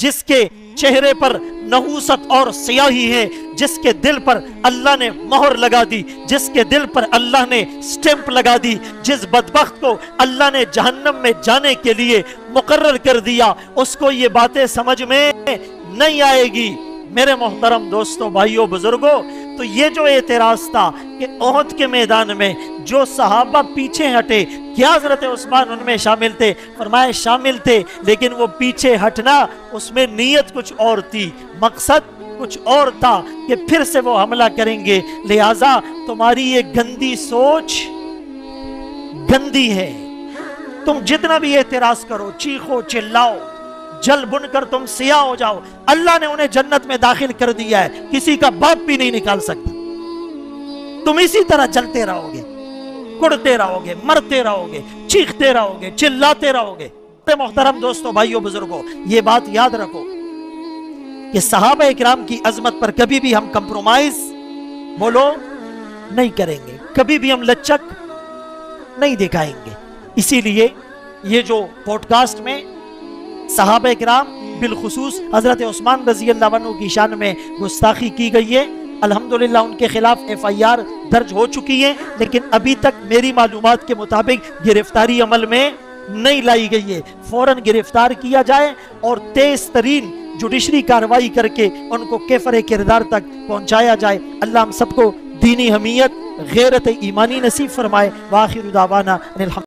جس کے چہرے پر نحوست اور سیاہی ہے، جس کے دل پر اللہ نے مہر لگا دی، جس کے دل پر اللہ نے سٹیمپ لگا دی، جس بدبخت کو اللہ نے جہنم میں جانے کے لیے مقرر کر دیا، اس کو یہ باتیں سمجھ میں نہیں آئے گی۔ میرے محترم دوستوں، بھائیوں، بزرگوں، تو یہ جو اعتراض تھا کہ احد کے میدان میں جو صحابہ پیچھے ہٹے، کیا حضرت عثمان ان میں شامل تھے؟ فرمایا شامل تھے، لیکن وہ پیچھے ہٹنا اس میں نیت کچھ اور تھی، مقصد کچھ اور تھا کہ پھر سے وہ حملہ کریں گے، لہٰذا تمہاری یہ گندی سوچ گندی ہے۔ تم جتنا بھی اعتراض کرو، چیخو چلاؤ، جل بن کر تم سیاہ ہو جاؤ، اللہ نے انہیں جنت میں داخل کر دیا ہے، کسی کا باپ بھی نہیں نکال سکتا۔ تم اسی طرح جلتے رہو گے، کڑتے رہو گے، مرتے رہو گے، چیختے رہو گے، چلاتے رہو گے۔ محترم دوستوں، بھائیوں، بزرگوں، یہ بات یاد رکھو کہ صحابہ اکرام کی عظمت پر کبھی بھی ہم کمپرومائز بولو نہیں کریں گے، کبھی بھی ہم لچک نہیں دکھائیں گے۔ اسی لیے یہ جو پوڈ کاسٹ میں صحابہ اکرام بالخصوص حضرت عثمان رضی اللہ عنہ کی شان میں گستاخی کی گئی ہے، الحمدللہ ان کے خلاف FIR درج ہو چکی ہے، لیکن ابھی تک میری معلومات کے مطابق گرفتاری عمل میں نہیں لائی گئی ہے۔ فوراً گرفتار کیا جائے اور تیز ترین جوڈیشری کاروائی کر کے ان کو کیفر کردار تک پہنچایا جائے۔ اللہ ہم سب کو دینی حمیت، غیرت ایمانی نصیب فرمائے۔ وآخر دعوانا